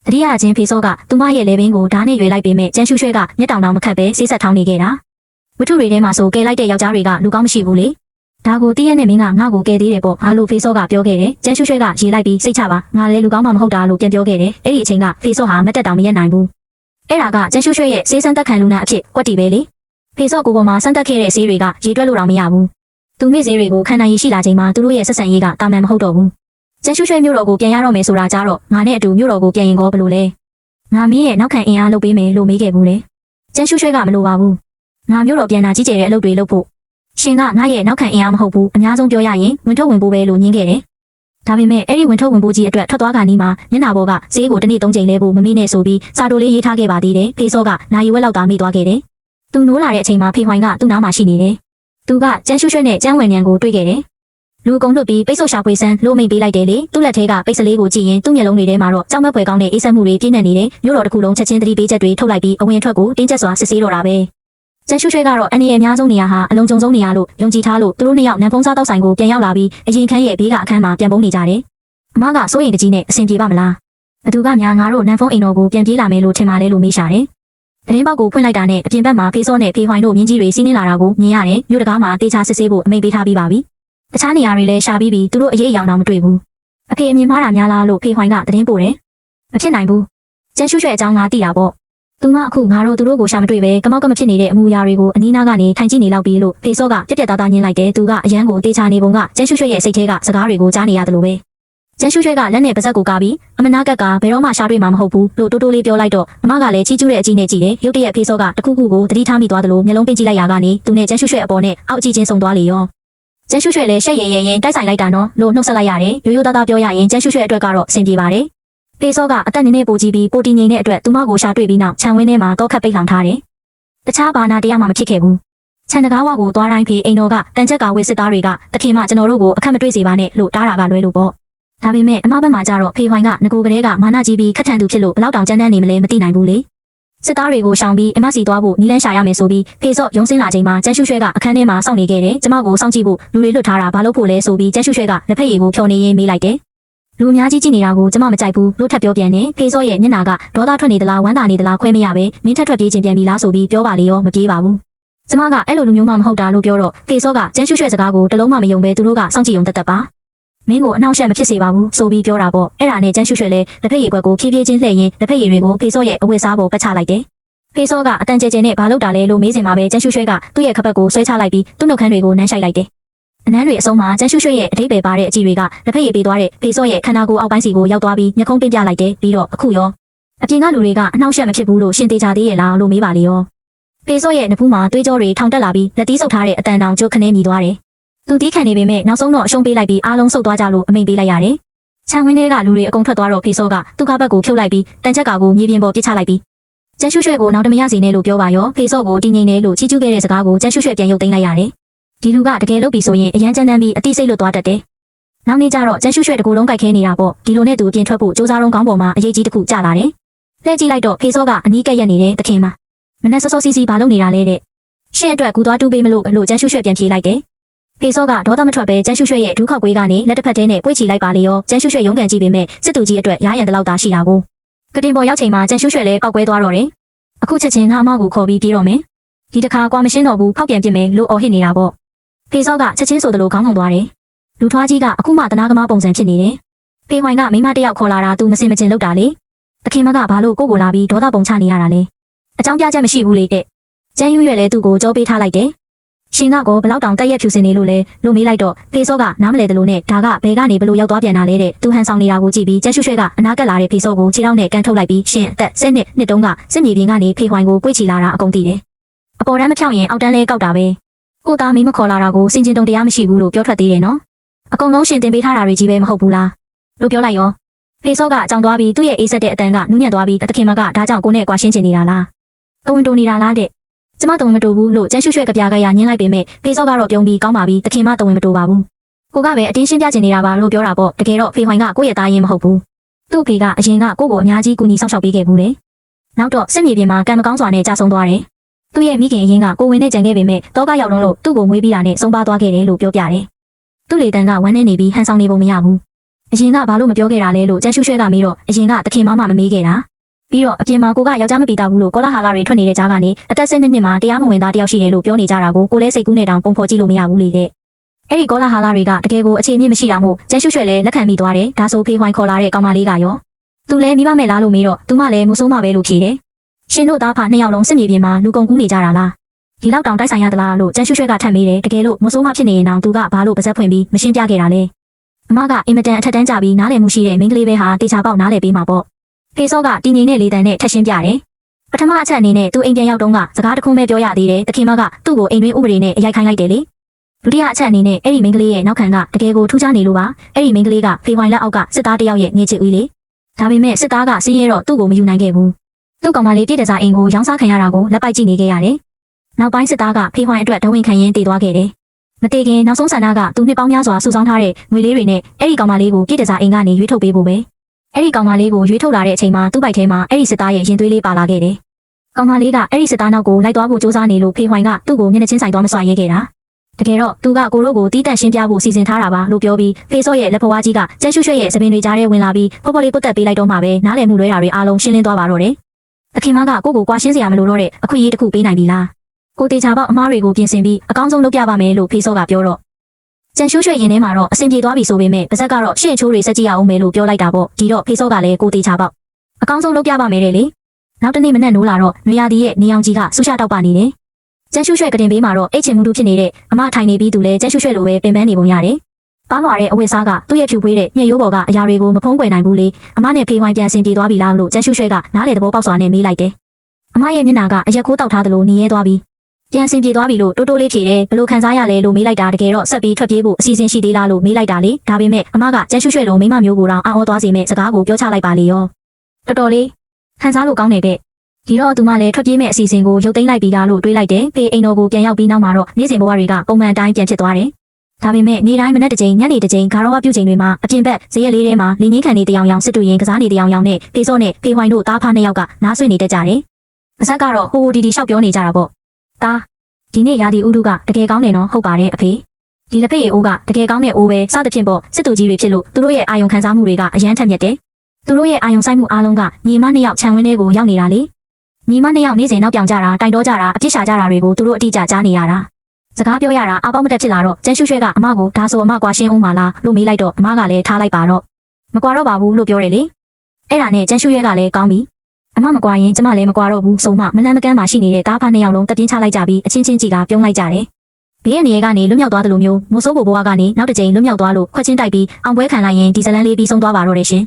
တတိယချင်းဖေစောကသူမရဲ့လေဘင်းကိုဓာတ်နဲ့ရွေလိုက်ပေမဲ့ကျန်းရွှဲကမျက်တောင်တောင်မခတ်ပဲဆေးဆက်ထောင်းနေခဲ့တာ။ဝတ္ထုတွေထဲမှာဆိုကယ်လိုက်တဲ့ယောက်ျားတွေကလူကောင်းမရှိဘူးလေ။ဒါကိုတည့်ရက်နဲ့မင်းကငါ့ကိုကယ်သေးတယ်ပေါ့။ဘာလို့ဖေစောကပြောခဲ့တယ်။ကျန်းရွှဲကရေလိုက်ပြီးစိတ်ချပါငါလည်းလူကောင်းမှမဟုတ်တာလို့ပြန်ပြောခဲ့တယ်။အဲ့ဒီအချိန်ကဖေစောဟာမတက်တောင်မရက်နိုင်ဘူး။အဲ့ဒါကကျန်းရွှဲရဲ့ဆေးစမ်းတက်ခံလူနာအဖြစ်ကွက်တီပဲလေ။ဖေစောကိုပေါ်မှာစမ်းတက်ခဲ့တဲ့ဆေးတွေကရေတွက်လို့တော့မရဘူး။သူမိဆေးတွေကိုခံနိုင်ရရှိလာချိန်မှာသူတို့ရဲ့ဆက်ဆံရေးကတာမန်မဟုတ်တော့ဘူး။ကျန်းရွှဲမြို့တော်ကိုပြန်ရတော့မယ်ဆိုတာကြတော့ငါနဲ့အတူမြို့တော်ကိုပြန်ရင်ကောဘယ်လိုလဲ။ငါမင်းရဲ့နောက်ခံအင်အားလုပ်ပေးမယ်လို့မေးခဲ့ဘူးလေ။ကျန်းရွှဲကမလိုပါဘူး။ငါမြို့တော်ပြန်လာကြီးကျယ်တဲ့အလုပ်တွေလုပ်ဖို့ရှင်ကငါရဲ့နောက်ခံအင်အားမဟုတ်ဘူးအများဆုံးပြောရရင်ဝင်ထုတ်ဝင်ပိုးပဲလို့ညင်းခဲ့တယ်။ဒါပေမဲ့အဲ့ဒီဝင်ထုတ်ဝင်ပိုးကြီးအတွက်ထွက်သွားကနီးမှာမျက်နှာပေါ်ကဈေးကိုတစ်နေ့3ချိန်လဲဖို့မမေ့နဲ့ဆိုပြီးစာတိုလေးရေးထားခဲ့ပါသေးတယ်။ဖေစောကနိုင်ဝက်လောက်သာမိသွားခဲ့တယ်။သူနိုးလာတဲ့အချိန်မှာဖေဝိုင်ကသူ့နားမှာရှိနေတယ်။သူကကျန်းရွှဲနဲ့ကျန်းဝင်ဉဏ်ကိုတွေ့ခဲ့တယ်။လူကုံလွတ်ပြီးပိတ်ဆို့ရှာဖွေစမ်းလို့မိန်ပေးလိုက်တယ်လေ။သူ့လက်ထဲကပိတ်စလေးကိုကြည့်ရင်သူ့မျက်လုံးတွေထဲမှာတော့ကြောက်မက်ဖွယ်ကောင်းတဲ့အေးဆက်မှုတွေပြည့်နေနေတယ်။မြို့တော်တစ်ခုလုံးချက်ချင်းသတိပေးချက်တွေထုတ်လိုက်ပြီးအဝင်ထွက်ကိုတင်းကျပ်စွာစစ်ဆေးတော့တာပဲ။ကျန်းရွှဲကတော့အနည်းအများဆုံးနေရာဟာအလုံးကျုံဆုံးနေရာလို့ယုံကြည်ထားလို့သူတို့နှစ်ယောက်နန်ဖုံးစားတောက်ဆိုင်ကိုပြန်ရောက်လာပြီးအရင်ခန်းရဲ့ဘေးကအခန်းမှာပြန်ပုံးနေကြတယ်။အမကစိုးရိမ်တကြီးနဲ့အဆင်ပြေပါမလား။ဘသူကများငါတို့နန်ဖုံးအိမ်တော်ကိုပြန်ပြေးလာမယ်လို့ထင်ပါလေလို့မေးရှာတယ်။သတင်းပေါက်ကိုဖွင့်လိုက်တာနဲ့အပြင်ဘက်မှာဖေစောနဲ့ဖေဝိုင်တို့မြင်းကြီးတွေစီးနှင်းလာတာကိုမြင်ရတယ်။မြို့တကားမှာတေချာစစ်ဆေးဖို့အမိန့်ပေးထားပြီးပါပြီ။တခြားနေရာတွေလည်းရှာပြီးပြီးသူတို့အရေးအယောင်တော့မတွေ့ဘူး။အဖေအမြင်မှားတာများလားလို့ဖေဝိုင်ကသတင်းပို့တယ်။မဖြစ်နိုင်ဘူး။ကျန်းရွှဲအကြောင်းငါသိတာပေါ့။သူကအခုငါတို့သူတို့ကိုရှာမတွေ့ပဲကမောက်ကမဖြစ်နေတဲ့အမူအရာတွေကိုအနီးနားကနေထိုင်ကြည့်နေလောက်ပြီးလို့ဖေစောကပြက်ပြက်သားသားညင်းလိုက်တယ်။သူကအရန်ကိုတေချာနေပုံကကျန်းရွှဲရဲ့စိတ်ထဲကစကားတွေကိုကြားနေရတယ်လို့ပဲ ကျန်းရှုရွှဲကလက်နဲ့ပါဇက်ကိုကားပြီးအမနာကက်ကဘယ်တော့မှရှာတွေ့မှာမဟုတ်ဘူးလို့တိုးတိုးလေးပြောလိုက်တော့အမကလည်းချီးကျူးတဲ့အကြည့်နဲ့ကြည့်တယ်ရုတ်တရက်ဖေစောကတခုခုကိုသတိထားမိသွားသလိုမျက်လုံးပင်းကြည့်လိုက်ရကနေသူနဲ့ကျန်းရှုရွှဲအပေါ်နဲ့အောက်ကြည့်ချင်းဆုံသွားလေရောကျန်းရှုရွှဲလည်းရှက်ရင်တိုက်ဆိုင်လိုက်တာနော်လို့နှုတ်ဆက်လိုက်ရတယ်ရိုးရိုးသားသားပြောရရင်ကျန်းရှုရွှဲအတွက်ကတော့အဆင်ပြေပါတယ်ဖေစောကအသက်နည်းနည်းပိုကြီးပြီးပိုတီငိန်တဲ့အတွက်သူမကိုရှာတွေ့ပြီးနောက်ခြံဝင်းထဲမှာတော့ခတ်ပိတ်လောင်ထားတယ်တခြားဘာနာတရားမှမဖြစ်ခဲ့ဘူးခြံတကားဝကိုသွားတိုင်းဖေအိမ်တော်ကတန်ချက်ကဝစ်စစ်သားတွေကတခင်မကျွန်တော်တို့ကိုအခက်မတွေ့စေပါနဲ့လို့တားတာကလွဲလို့ပေါ့ဒါပေမဲ့အမဘက်မှာကျတော့ဖေဝိုင်ကငကိုကလေးကမာနကြီးပြီးခက်ထန်သူဖြစ်လို့ဘလောက်တောင်ကြမ်းတမ်းနေမလဲမသိနိုင်ဘူးလေစစ်သားတွေကိုရှောင်ပြီးအမစီသွားဖို့နီးလန်းရှာရမယ်ဆိုပြီးဖေစော့ရုံးစင်းလာချိန်မှာကျန်းရှုရွှဲကအခန်းထဲမှာစောင့်နေခဲ့တယ်ကျမကိုစောင့်ကြည့်ဖို့လူတွေလွတ်ထားတာဘာလို့ဖို့လဲဆိုပြီးကျန်းရှုရွှဲကလက်ဖက်ရည်ကိုဖြောနေရင်းမေးလိုက်တယ်လူအများကြီးကြည့်နေတာကိုကျမမကြိုက်ဘူးလို့ထပ်ပြောပြန်တယ်ဖေစော့ရဲ့မျက်နှာကဒေါသထွက်နေသလားဝမ်းသာနေသလားခွဲမရပဲမင်းထက်ထွက်ပြေးခြင်းပြန်ပြီလားဆိုပြီးပြောပါလေရောမပြေးပါဘူးကျမကအဲ့လိုလူမျိုးမှမဟုတ်တာလို့ပြောတော့ဖေစော့ကကျန်းရှုရွှဲစကားကိုတလုံးမှမယုံပဲသူတို့ကစောင့်ကြည့်ုံတက်တက်ပါမင်းကိုအနှောင့်အယှက်မဖြစ်စေပါဘူးဆိုပြီးပြောတာပေါ့အဲ့ဒါနဲ့ကျန်းရှုရွှဲလည်းလက်ဖက်ရည်ကွက်ကိုဖြည်းဖြည်းချင်းလှည့်ရင်းလက်ဖက်ရည်တွေကိုဖေစော့ရဲ့အဝတ်စားပေါ်ပတ်ချလိုက်တယ်ဖေစောကအတန်ကျဲကျဲနဲ့ဘာလုပ်တာလဲလို့မေးစင်မှာပဲကျန်းရှုရွှဲကသူ့ရဲ့ခပတ်ကိုဆွဲချလိုက်ပြီးသူ့နှုတ်ခမ်းတွေကိုနမ်းရှိုက်လိုက်တယ်အနမ်းတွေအစုံမှာကျန်းရှုရွှဲရဲ့အထိပ္ပယ်ပါတဲ့အကြည့်တွေကလက်ဖက်ရည်ပေးသွားတဲ့ဖေစော့ရဲ့ခန္ဓာကိုယ်အောက်ပိုင်းစီကိုရောက်သွားပြီးမျက်ခုံးပင်းပြလိုက်တယ်ပြီးတော့အခုရောအပြင်ကလူတွေကအနှောင့်အယှက်မဖြစ်ဘူးလို့ရှင်သေးချသေးရဲ့လားလို့မေးပါလေရောဖေစော့ရဲ့နဖူးမှာသွေးကြောတွေထောင်တက်လာပြီးလက်သီးဆုပ်ထားတဲ့အတန်တောင်ကျိုးခနဲမြည်သွားတယ်သူတီးခံနေပေမဲ့နောက်ဆုံးတော့အရှုံးပေးလိုက်ပြီးအားလုံးဆုတ်သွားကြလို့အမိန်ပေးလိုက်ရတယ်ခြံဝင်းထဲကလူတွေအကုန်ထွက်သွားတော့ဖေစော့ကသူ့ကဘက်ကိုဖြုတ်လိုက်ပြီးတန်ချက်ကာကိုမြေပြင်ပေါ်ပစ်ချလိုက်ပြီးကျန်းရှုရွှဲကိုနောက်တမရစီနဲ့လို့ပြောပါရောဖေစော့ကိုတင်းငိမ့်နေလို့ချီးကျူးခဲ့တဲ့စကားကိုကျန်းရှုရွှဲပြန်ရုပ်သိမ်းလိုက်ရတယ်ဒီလူကတကယ်လုပ်ပြီးဆိုရင်အရန်ကျန်းတန်းပြီးအတိစိတ်လွတ်သွားတတ်တယ်နောက်နေ့ကျတော့ကျန်းရှုရွှဲတကူလုံးကြိုက်ခဲနေတာပေါ့ဒီလိုနဲ့သူအပြင်ထွက်ဖို့စူးစမ်းတော့ခေါင်းပေါ်မှာအရေးကြီးတစ်ခုကျလာတယ်လှည့်ကြည့်လိုက်တော့ဖေစော့ကအနီးကပ်ရက်နေတဲ့တခင်မှာမနဲ့စောစောစီးစီးဘာလုပ်နေတာလဲတဲ့ရှင့်အတွက်ကူသွားတူးပေးမလို့ကျန်းရှုရွှဲပြန်ပြေးလိုက်တယ်ဖေစော့ကဒေါသမထွက်ပဲကျန်းရှုရွှဲရဲ့ဒူးခောက်ကွေးကနေလက်တစ်ဖက်ထဲနဲ့ပွေ့ချီလိုက်ပါလေရောကျန်းရှုရွှဲရုံးကန်ကြည့်ပေမဲ့စစ်သူကြီးအတွက်ရားရံတလောက်သာရှိတာကိုကတင်ပေါ်ရောက်ချိန်မှာကျန်းရှုရွှဲလည်းပောက်ကွဲသွားတော့တယ်အခုချက်ချင်းငါအမကိုခေါ်ပြီးပြေးတော့မယ်ဒီတစ်ခါကွာမရှင်းတော့ဘူးဖောက်ပြန်ပြစ်မယ်လို့အော်ဟစ်နေတာပေါ့ဖေစော့ကချက်ချင်းဆိုသလိုခေါင်းငုံသွားတယ်လူထွားကြီးကအခုမှတနာကမားပုံစံဖြစ်နေတယ်ဖေဝိုင်ကမိမတယောက်ခေါ်လာတာသူမစင်မကျင်လုပ်တာလေတခင်မကဘာလို့ကိုကိုလာပြီးဒေါသပုံချနေရတာလဲအကြောင်းပြချက်မရှိဘူးလေတဲ့ကျန်းရွရွလည်းသူ့ကိုကြောပေးထားလိုက်တယ်ရှင်ကကိုဘလောက်တောင်တက်ရက်ဖြူစင်နေလို့လဲလို့မေးလိုက်တော့ဖေစော့ကနားမလဲတယ်လို့နဲ့ဒါကဘယ်ကနေဘလို့ရောက်သွားပြန်တာလဲတဲ့သူဟန်ဆောင်နေတာကိုကြည့်ပြီးကျန်းရွရွကအနာကက်လာတဲ့ဖေစော့ကိုခြေထောက်နဲ့ကန်ထုတ်လိုက်ပြီးရှင်အသက်10နှစ်တုန်းကစစ်မြေပြင်ကနေဖေဝိုင်ကို꿰ချီလာတာအကုန်သိတယ်အပေါ်တန်းမဖြောင်းရင်အောက်တန်းလဲကောက်တာပဲကိုသားမင်းမခေါ်လာတာကိုစင်ကျင်တုံတရားမရှိဘူးလို့ပြောထွက်သေးတယ်နော်အကုန်လုံးရှင်တင်ပေးထားတာတွေကြီးပဲမဟုတ်ဘူးလားလို့ပြောလိုက်ရောဖေစော့ကအကြောင်သွားပြီးသူ့ရဲ့အေးဆက်တဲ့အတန်းကနူးညံ့သွားပြီးတခင်မကဒါကြောင့်ကိုနဲ့ကွာရှင်းချင်နေတာလားတုံနေတာလားတဲ့ကျမတုံမတူဘူးလို့ကျန်းရွှဲကပြားကရညင်းလိုက်ပေမဲ့ဖေစော့ကတော့ပြုံးပြီးကောင်းပါပြီတခင်မတုံမတူပါဘူးကိုကပဲအတင်းရှင်းပြချင်နေတာပါလို့ပြောတာပေါ့တကယ်တော့ဖေဝိုင်ကကိုယ့်ရဲ့သားရင်မဟုတ်ဘူးသူ့ဖေကအရင်ကကိုကိုအများကြီးကူညီဆောင်ရှောက်ပေးခဲ့ဘူးလေနောက်တော့စစ်မြေပြင်မှာကံမကောင်းစွာနဲ့ကြာဆုံးသွားတယ်သူ့ရဲ့မိခင်အရင်ကကိုဝင်နဲ့ကြံခဲ့ပေမဲ့တောကရောက်လို့သူ့ကိုမွေးပြီးတာနဲ့ဆုံးပါသွားခဲ့တယ်လို့ပြောပြတယ်သူ့လေတန်းကဝမ်းနေနေပြီးဟန်ဆောင်နေပုံမရဘူးအရင်ကဘာလို့မပြောခဲ့တာလဲလို့ကျန်းရွှဲကမေးတော့အရင်ကတခင်မမမေးခဲ့တာပြီးတော့အပြင်မှာကိုကယောက်ျားမပီတာဘူးလို့ကောလာဟာလာတွေထွက်နေတဲ့ကြားကနေအသက်12နှစ်မှာတရားမဝင်သားတယောက်ရှိတယ်လို့ပြောနေကြတာကိုလည်းစိတ်ကူးနဲ့တောင်ပုံဖော်ကြည့်လို့မရဘူးလေတဲ့အဲ့ဒီကောလာဟာလာတွေကတကယ်ကိုအခြေအမြင့်မရှိတာမို့ကျန်းရွှဲလည်းလက်ခံမိသွားတယ်ဒါဆိုဖေးဝိုင်းခေါ်လာတဲ့ကောင်မလေးကရောသူလည်းမိမမဲ့လားလို့မေးတော့သူမလည်းမဆိုးမပဲလို့ဖြေတယ်ရှင်တို့သားဖနှစ်ယောက်လုံးစစ်မြေပြင်မှာလူကုန်ကူးနေကြတာလားဒီလောက်တောင်တိုက်ဆိုင်ရသလားလို့ကျန်းရွှဲကထပ်မေးတယ်တကယ်လို့မဆိုးမဖြစ်နေရင်တောင်သူကဘာလို့ပါဇက်ဖွင့်ပြီးမရှင်းပြခဲ့တာလဲအမကအင်မတန်အထက်တန်းကြပြီးနားလည်မှုရှိတဲ့မိန်းကလေးပဲဟာတေချာပေါက်နားလည်ပေးမှာပေါ့ဖေစော့ကတင်းငိမ့်နဲ့လေးတန်းနဲ့ထပ်ရှင်းပြတယ်ပထမအချက်အနေနဲ့သူအိမ်ပြန်ရောက်တော့ကစကားတခုပဲပြောရသေးတယ်တခင်မကသူ့ကိုအိမ်တွင်းဥပဒေနဲ့အရိုက်ခိုင်းလိုက်တယ်လေဒုတိယအချက်အနေနဲ့အဲ့ဒီမိန်းကလေးရဲ့နောက်ခံကတကယ်ကိုထူးခြားနေလို့ပါအဲ့ဒီမိန်းကလေးကဖေဝိုင်လက်အောက်ကစစ်သားတယောက်ရဲ့ငွေချစ်ဦးလေဒါပေမဲ့စစ်သားကစီးရဲတော့သူ့ကိုမယူနိုင်ခဲ့ဘူးသူ့ကောင်မလေးပြည့်တစားအိမ်ကိုရောင်းစားခံရတာကိုလက်ပိုက်ကြည့်နေခဲ့ရတယ်နောက်ပိုင်းစစ်သားကဖေဝိုင်အတွက်ဒဝင်ခံရင်းတည်သွားခဲ့တယ်မတည်ခင်နောက်ဆုံးဆန္ဒကသူနှစ်ပေါင်းများစွာစုဆောင်းထားတဲ့ငွေလေးတွေနဲ့အဲ့ဒီကောင်မလေးကိုပြည့်တစားအိမ်ကနေရွေးထုတ်ပေးဖို့ပဲအဲ့ဒီကောင်မလေးကိုရွေးထုတ်လာတဲ့အချိန်မှာသူ့ဘိုက်ထဲမှာအဲ့ဒီစစ်သားရဲ့ရင်သွေးလေးပါလာခဲ့တယ်ကောင်မလေးကအဲ့ဒီစစ်သားနောက်ကိုလိုက်သွားဖို့စူးစမ်းနေလို့ဖေဝိုင်ကသူ့ကိုမျက်နှာချင်းဆိုင်သွားမစွာရဲခဲ့တာတကယ်တော့သူကကိုတို့ကိုတီးတန့်ရှင်းပြဖို့စီစဉ်ထားတာပါလို့ပြောပြီးဖေစော့ရဲ့လက်ဖွားကြီးကကျန်းရွှဲရဲ့သပင်တွေကြားထဲဝင်လာပြီးဖော်ဖော်လေးပုတ်တက်ပေးလိုက်တော့မှပဲနားလည်မှုလွဲတာတွေအားလုံးရှင်းလင်းသွားပါတော့တယ်အခင်မကကိုကိုကွာရှင်းစရာမလိုတော့တဲ့အခွင့်အရေးတစ်ခုပေးနိုင်ပြီလားကိုတေချာပေါက်အမားတွေကိုပြင်ဆင်ပြီးအကောင်းဆုံးလုပ်ပြပါမယ်လို့ဖေစော့ကပြောတော့ကျန်းရွှဲရင်ထဲမှာတော့အဆင်ပြေသွားပြီဆိုပေမဲ့ပါဇက်ကတော့ရှင့်ချိုးတွေစက်ကြည့်ရအောင်မယ်လို့ပြောလိုက်တာပေါ့ဒီတော့ဖေစော့ကလည်းကိုတေချာပေါက်အကောင်းဆုံးလုပ်ပြပါမယ်လေနောက်တနေ့မနက်နိုးလာတော့နွေရာသီရဲ့နေအောင်ကြီးကဆူရှာတောက်ပါနေတယ်ကျန်းရွှဲကတင်ပေးမှာတော့အိတ်ချင်မှုတို့ဖြစ်နေတဲ့အမထိုင်နေပြီးသူလည်းကျန်းရွှဲလိုပဲပင်ပန်းနေပုံရတယ် ပါလွာတဲ့အဝတ်စားကသူ့ရဲ့ဖြူပွေးတဲ့ညှက်ရိုးပေါ်ကအရာတွေကိုမဖုံးကွယ်နိုင်ဘူးလေအမနဲ့ဖေးဝိုင်းပြန်ဆင်ပြေသွားပြီလားလို့ကျန်းရွှဲရွှဲကနားလေသဘောပေါက်စွာနဲ့မေးလိုက်တယ်အမရဲ့မျက်နှာကအရက်ခိုးတောက်ထားသလိုနေရဲသွားပြီပြန်ဆင်ပြေသွားပြီလို့တိုးတိုးလေးဖြေတယ်ဘလို့ခံစားရလဲလို့မေးလိုက်တာတကယ်တော့ဆက်ပြီးထွက်ပြေးဖို့အစီအစဉ်ရှိသေးလားလို့မေးလိုက်တာလေဒါပေမဲ့အမကကျန်းရွှဲရွှဲလိုမိမမျိုးကိုတော့အော်သွားစေမဲ့စကားကိုပြောချလိုက်ပါလေရောတော်တော်လေးခံစားလို့ကောင်းနေတဲ့ဒီတော့သူမလည်းထွက်ပြေးမဲ့အစီအစဉ်ကိုရုပ်သိမ်းလိုက်ပြီးသားလို့တွေးလိုက်တယ်ဖေးအိမ်တော်ကိုပြန်ရောက်ပြီးနောက်မှာတော့နေ့စဉ်ဘဝတွေကပုံမှန်တိုင်းပြန်ဖြစ်သွားတယ်ဒါပေမဲ့နေ့တိုင်းမနက်တစ်ကြိမ်ညနေတစ်ကြိမ်ဂါရောဝပြုချိန်တွေမှာအပြင်ဘက်ဇရက်လေးထဲမှာလင်းငင်းခံနေတယောင်ယောင်စစ်တူရင်ကစားနေတယောင်ယောင်နဲ့ဖေးစောနဲ့ဖေးဝိုင်းတို့တားဖားနှစ်ယောက်ကနားဆွေနေတတ်ကြတယ်။အဆက်ကတော့ဟိုဒီရှောက်ပြောနေကြတာပေါ့။တားဒီနေ့ရာသီဥတုကတကယ်ကောင်းနေတော့ဟုတ်ပါတယ်အဖေ။ဒီလက်ဖက်ရည်အိုးကတကယ်ကောင်းတဲ့အိုးပဲစသဖြင့်ပေါ့စစ်တူကြီးတွေဖြစ်လို့သူတို့ရဲ့အာယုံခံစားမှုတွေကအရန်ထက်မြက်တယ်။သူတို့ရဲ့အာယုံဆိုင်မှုအားလုံးကညီမနှစ်ယောက်ခြံဝင်းလေးကိုရောက်နေတာလေ။ညီမနှစ်ယောက်နေ့စဉ်နောက်ပြောင်ကြတာတိုင်တော့ကြတာအပြစ်ရှာကြတာတွေကိုသူတို့အတိအကျကြားနေရတာ။စကားပြောရတာအပေါက်မတက်ဖြစ်လာတော့ကျန်းရွှဲရွှဲကအမကိုဒါဆိုအမကွာရှင်းအောင်ပါလားလို့မေးလိုက်တော့အမကလည်းထားလိုက်ပါတော့မကွာတော့ပါဘူးလို့ပြောတယ်လေအဲ့ဒါနဲ့ကျန်းရွှဲရွှဲကလည်းကောင်းပြီအမမကွာရင်ကျမလည်းမကွာတော့ဘူးဆိုမှမလန်းမကန်းမှရှိနေတဲ့တားဖားနှစ်ယောက်လုံးတပြင်းချလိုက်ကြပြီးအချင်းချင်းကြည်ကပြုံးလိုက်ကြတယ်ဘေးရနေရကနေလွတ်မြောက်သွားတယ်လို့မျိုးမိုးစိုးဘိုးဘွားကနေနောက်တစ်ကြိမ်လွတ်မြောက်သွားလို့ခွက်ချင်းတိုက်ပြီးအောင်ပွဲခံလိုက်ရင်ဒီဇလန်းလေးပြီးဆုံးသွားပါတော့တယ်ရှင်